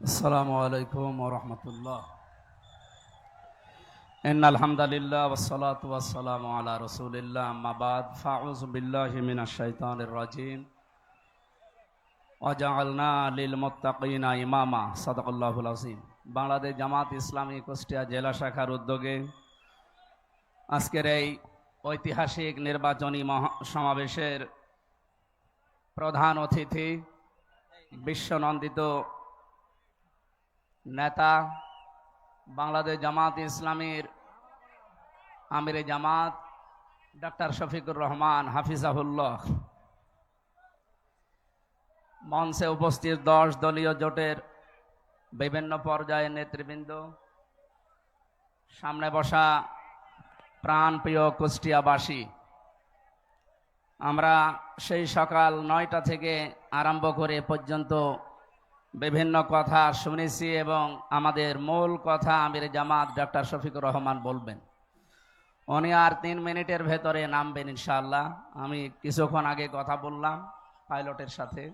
আসসালামু আলাইকুম ওয়া রাহমাতুল্লাহ। ইন্নাল হামদালিল্লাহ ওয়াসসালাতু ওয়াসসালামু আলা রাসূলিল্লাহ আম্মা বাদ ফাউযু বিল্লাহি মিনাশ শাইতানির রাজিম ওয়া জাআলনা লিল মুত্তাকিনা ইমামা সাদাকাল্লাহুল আযীম। বাংলাদেশ জামাত ইসলামী কুষ্টিয়া জেলা শাখার উদ্যোগে আজকের এই ঐতিহাসিক নির্বাচনী সমাবেশের প্রধান অতিথি বিশ্বনন্দিত নেতা বাংলাদেশ জামাত ইসলামীর আমিরে জামাত ডক্টর শফিকুর রহমান হাফিজাহুল্লাহ, মঞ্চে উপস্থিত 10 দলীয় জোটের বিভিন্ন পর্যায়ের নেতৃবৃন্দ, সামনে বসা প্রাণপ্রিয় কুষ্টিয়াবাসী, আমরা সেই সকাল 9টা থেকে আরম্ভ করে পর্যন্ত বিভিন্ন কথা শুনেছি এবং আমাদের মূল কথা আমিরে জামাত ডক্টর শফিকুর রহমান বলবেন। উনি আর 3 মিনিটের ভেতরে নামবেন ইনশাআল্লাহ। আমি কিছুক্ষণ আগে কথা বললাম পাইলটের সাথে,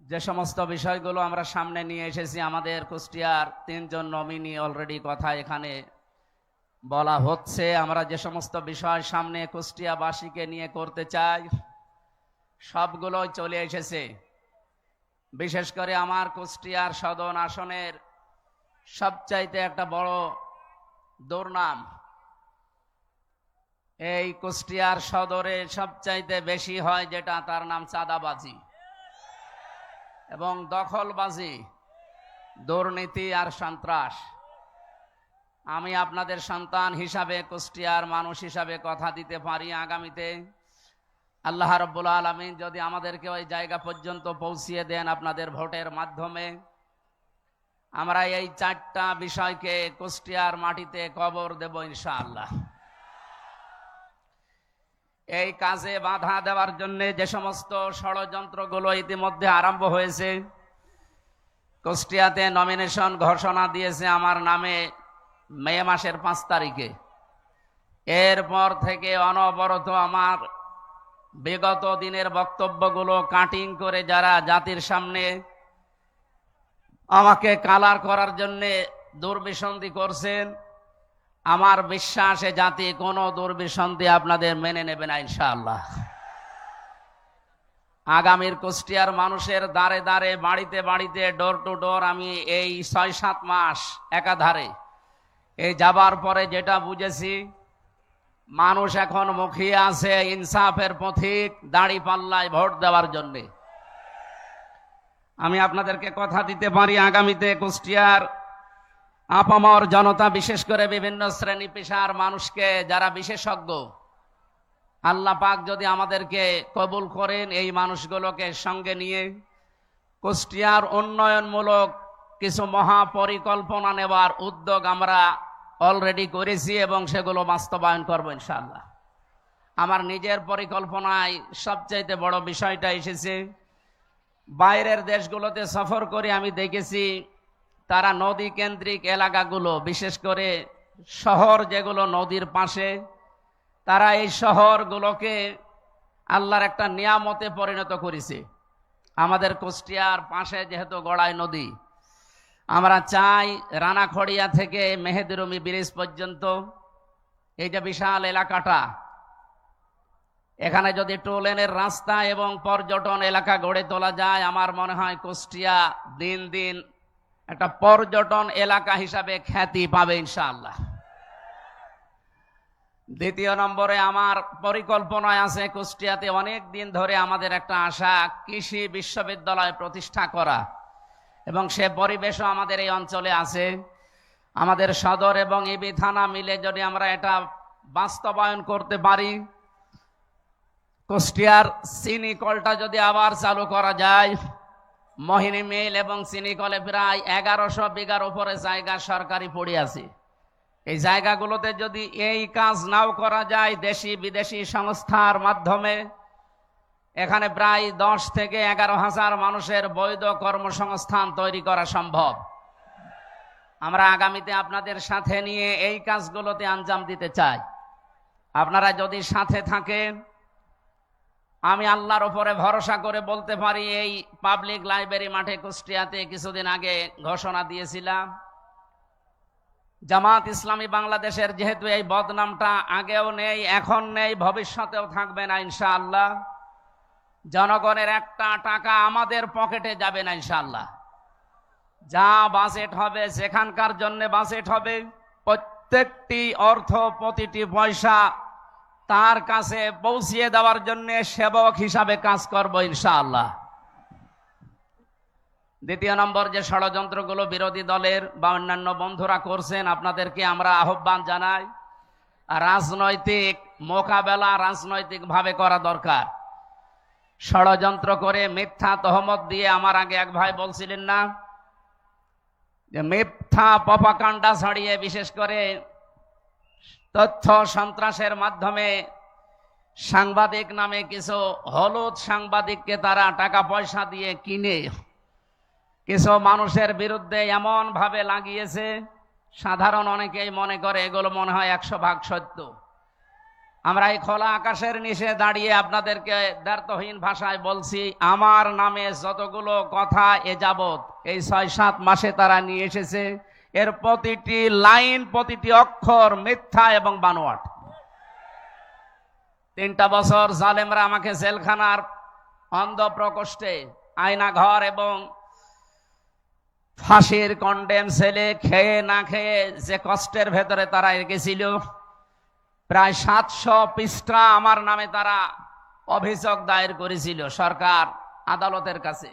যে সমস্ত বিষয়গুলো আমরা সামনে নিয়ে এসেছি, আমাদের কুষ্টিয়ার 3 জন নমিনি অলরেডি কথা এখানে বলা হচ্ছে। আমরা যে সমস্ত বিষয় সামনে কুষ্টিয়াবাসীকে নিয়ে করতে চাই সবগুলোই চলে এসেছে। বিশেষ করে আমার কুষ্টিয়ার সদর আসনের সবচাইতে একটা বড় দুর্নাম, এই কুষ্টিয়ার সদরে সবচাইতে বেশি হয় যেটা, তার নাম চাঁদাবাজি এবং দখলবাজি, দুর্নীতি আর সন্ত্রাস। আমি আপনাদের সন্তান হিসাবে, কুষ্টিয়ার মানুষ হিসাবে কথা দিতে পারি, আগামীতে আল্লাহ রাব্বুল আলামিন যদি আমাদেরকে ওই জায়গা পর্যন্ত পৌঁছিয়ে দেন আপনাদের ভোটের মাধ্যমে, আমরা এই 4টা বিষয়কে কুষ্টিয়ার মাটিতে কবর দেব ইনশাআল্লাহ। এই কাজে বাধা দেওয়ার জন্য যে সমস্ত ষড়যন্ত্রগুলো ইতিমধ্যে আরম্ভ হয়েছে, কুষ্টিয়াতে নমিনেশন ঘোষণা দিয়েছে আমার নামে মে মাসের 5 তারিখে। এরপর থেকে অনবরত আমার বিগত দিনের বক্তব্যগুলো কাটিং করে যারা জাতির সামনে আমাকে কালার করার জন্য দুর্বিসন্ধি করছেন, আমার বিশ্বাসে জাতি কোনো দুর্বিসন্ধি আপনাদের মেনে নেবে না ইনশাআল্লাহ। আগামীর কুষ্টিয়ার মানুষের দ্বারে দ্বারে, বাড়িতে বাড়িতে, ডোর টু ডোর আমি এই 6-7 মাস একাধারে এই যাবার পরে যেটা বুঝেছি, মানুষ এখন মুখিয়ে আছে ইনসাফের পথিক, দাড়ি পাল্লায় ভোট দেওয়ার জন্যে। আমি আপনাদেরকে কথা দিতে পারি, আগামীতে কুষ্টিয়ার আপামর জনতা, বিশেষ করে বিভিন্ন শ্রেণী পেশার মানুষকে যারা বিশেষজ্ঞ, আল্লাহ পাক যদি আমাদেরকে কবুল করেন, এই মানুষগুলোকে সঙ্গে নিয়ে কুষ্টিয়ার উন্নয়নমূলক কিছু মহাপরিকল্পনা নেওয়ার উদ্যোগ আমরা অলরেডি করেছি এবং সেগুলো বাস্তবায়ন করবো ইনশাআল্লাহ। আমার নিজের পরিকল্পনায় সবচাইতে বড় বিষয়টা এসেছে, বাইরের দেশগুলোতে সফর করে আমি দেখেছি তারা নদী কেন্দ্রিক এলাকাগুলো, বিশেষ করে শহর যেগুলো নদীর পাশে, তারা এই শহরগুলোকে আল্লাহর একটা নিয়ামতে পরিণত করেছে। আমাদের কুষ্টিয়ার পাশে যেহেতু গড়াই নদী, আমরা চাই রানাখড়িয়া থেকে মেহেদিরুমি ব্রিজ পর্যন্ত এই যে বিশাল এলাকাটা, এখানে যদি টোলেনের রাস্তা এবং পর্যটন এলাকা গড়ে তোলা যায়, আমার মনে হয় কুষ্টিয়া দিন দিন একটা পর্যটন এলাকা হিসাবে খ্যাতি পাবে ইনশাআল্লাহ। দ্বিতীয় নম্বরে আমার পরিকল্পনায় আছে কুষ্টিয়াতে অনেক দিন ধরে আমাদের একটা আশা, কৃষি বিশ্ববিদ্যালয় প্রতিষ্ঠা করা, এবং সে পরিবেশও আমাদের এই অঞ্চলে আছে। আমাদের সদর এবং ইবি থানা মিলে যদি আমরা এটা বাস্তবায়ন করতে পারি, কুষ্টিয়ার চিনি কলটা যদি আবার চালু করা যায়, মোহিনী মিল এবং চিনি কলে প্রায় 1100 বিঘার উপরে জায়গা সরকারি পড়ে আছে। এই জায়গাগুলোতে যদি এই কাজ নাও করা যায়, দেশি বিদেশি সংস্থার মাধ্যমে এখানে প্রায় 10 থেকে 11,000 মানুষের বৈধ কর্মসংস্থান তৈরি করা সম্ভব। আমরা আগামীতে আপনাদের সাথে নিয়ে এই কাজগুলোতে আঞ্জাম দিতে চাই। আপনারা যদি সাথে থাকেন, আমি আল্লাহর উপরে ভরসা করে বলতে পারি, এই পাবলিক লাইব্রেরি মাঠে কুষ্টিয়াতে কিছুদিন আগে ঘোষণা দিয়েছিলাম, জামাত ইসলামী বাংলাদেশের যেহেতু এই বদনামটা আগেও নেই, এখন নেই, ভবিষ্যতেও থাকবে না ইনশাআল্লাহ, জনগণের একটা টাকা আমাদের পকেটে যাবে না ইনশাআল্লাহ। যা বাজেট হবে, যেখানকার জন্য বাজেট হবে, প্রত্যেকটি অর্থ, প্রতিটি পয়সা তার কাছে পৌঁছিয়ে দেওয়ার জন্য সেবক হিসাবে কাজ করব ইনশাআল্লাহ। দ্বিতীয় নম্বর, যে ষড়যন্ত্রগুলো বিরোধী দলের বা অন্যান্য বন্ধুরা করছেন, আপনাদেরকে আমরা আহ্বান জানাই, রাজনৈতিক মোকাবেলা রাজনৈতিকভাবে করা দরকার। ষড়যন্ত্র করে মিথ্যা তহমত দিয়ে, আমার আগে এক ভাই বলছিলেন না যে মিথ্যা প্রপাগান্ডা ছড়িয়ে, বিশেষ করে তথ্য সন্ত্রাসের মাধ্যমে সাংবাদিক নামে কিছু হলুদ সাংবাদিককে তারা টাকা পয়সা দিয়ে কিনে কিছু মানুষের বিরুদ্ধে এমন ভাবে লাগিয়েছে, সাধারণ অনেকেই মনে করে এগুলো মনে হয় 100% সত্য। আমরা এই খোলা আকাশের নিচে দাঁড়িয়ে আপনাদেরকে দ্ব্যর্থহীন ভাষায় বলছি, আমার নামে যতগুলো কথা এ যাবৎ এই 6-7 মাসে তারা নিয়ে এসেছে, এর প্রতিটি লাইন, প্রতিটি অক্ষর মিথ্যা এবং বানোয়াট। 3টা বছর জালেমরা আমাকে জেলখানার অন্ধ প্রকোষ্ঠে, আয়না ঘর এবং ফাঁসির কন্ডেম সেলে খেয়ে না খেয়ে যে কষ্টের ভেতরে তারা রেখেছিল, প্রায় 700 পৃষ্ঠা আমার নামে তারা অভিযোগ দায়ের করেছিল সরকার আদালতের কাছে।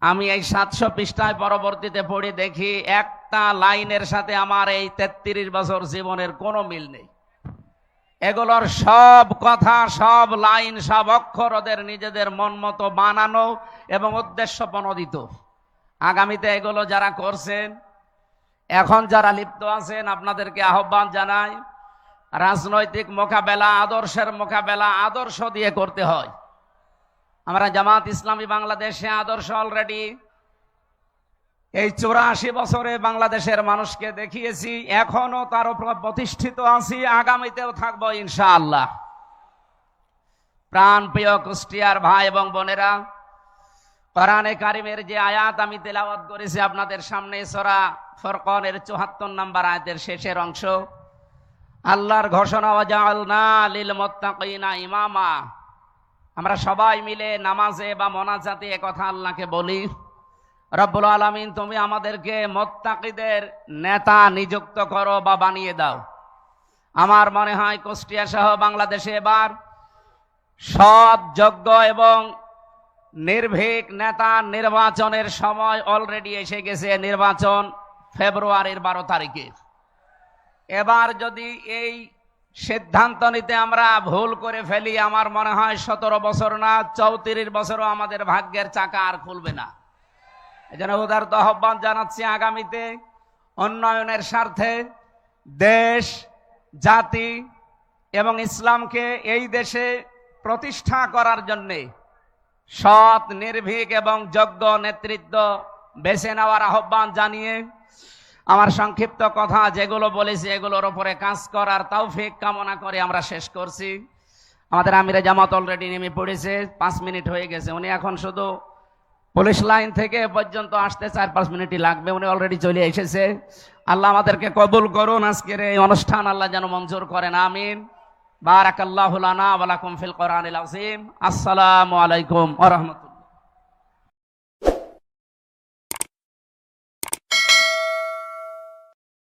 আমি এই 700 পৃষ্ঠায় পরবর্তীতে পড়ে দেখি একটা লাইনের সাথে আমার এই 33 বছর জীবনের কোনো মিল নেই। এগুলোর সব কথা, সব লাইন, সব অক্ষর ওদের নিজেদের মন মতো বানানো এবং উদ্দেশ্য প্রণোদিত। আগামীতে এগুলো যারা করছেন, এখন যারা লিপ্ত আছেন, আপনাদেরকে আহ্বান জানাই, রাজনৈতিক মোকাবেলা, আদর্শের মোকাবেলা আদর্শ দিয়ে করতে হয়। আমরা জামাত ইসলামী বাংলাদেশে আদর্শ অলরেডি এই 84 বছরে বাংলাদেশের মানুষকে দেখিয়েছি, এখনো তার উপর প্রতিষ্ঠিত আছি, আগামীতেও থাকবো ইনশাআল্লাহ। প্রাণ প্রিয় কুষ্টিয়ার ভাই এবং বোনেরা, কোরআনে কারিমের যে আয়াত আমি তেলাওয়াত করেছি আপনাদের সামনে, সূরা ফুরকানের 74 নম্বর আয়াতের শেষের অংশ, আল্লাহর ঘোষণা, ওয়াজআলনা লিল মুত্তাকিনা ইমামা। আমরা সবাই মিলে নামাজে বা মোনাজাতে একথা আল্লাহকে বলি, রব্বুল আলামিন তুমি আমাদেরকে মুত্তাকিদের নেতা নিযুক্ত করো বা বানিয়ে দাও। আমার মনে হয় কুষ্টিয়া সহ বাংলাদেশে এবার সৎ, যোগ্য এবং নির্ভীক নেতা নির্বাচনের সময় অলরেডি এসে গেছে। নির্বাচন ফেব্রুয়ারির 12 তারিখে। এবার যদি এই সিদ্ধান্ত নিতে আমরা ভুল করে ফেলি, আমার মনে হয় 17 বছর না 34 বছরও আমাদের ভাগ্যের চাকা আর খুলবে না। এজন্য উদারত আহ্বান জানাচ্ছি, আগামীতে উন্নয়নের স্বার্থে দেশ, জাতি এবং ইসলামকে এই দেশে প্রতিষ্ঠা করার জন্যে সৎ, নির্ভীক এবং যোগ্য নেতৃত্ব বেছে নেওয়ার আহ্বান জানিয়ে আমার সংক্ষিপ্ত কথা যেগুলো বলেছি এগুলোর উপরে কাজ করার তৌফিক কামনা করে আমরা শেষ করছি। আমাদের আমিরে জামাত অলরেডি নেমে পড়েছে, 5 মিনিট হয়ে গেছে। উনি এখন শুধু পুলিশ লাইন থেকে পর্যন্ত আসতে 4-5 মিনিটই লাগবে, উনি অলরেডি চলে এসেছে। আল্লাহ আমাদেরকে কবুল করুন, আজকের এই অনুষ্ঠান আল্লাহ যেন মঞ্জুর করেন, আমিন। বারাকাল্লাহু লানা ওয়া লাকুম ফিল কোরআনিল আযীম। আসসালামু আলাইকুম ওয়া রাহমাতুল্লাহ।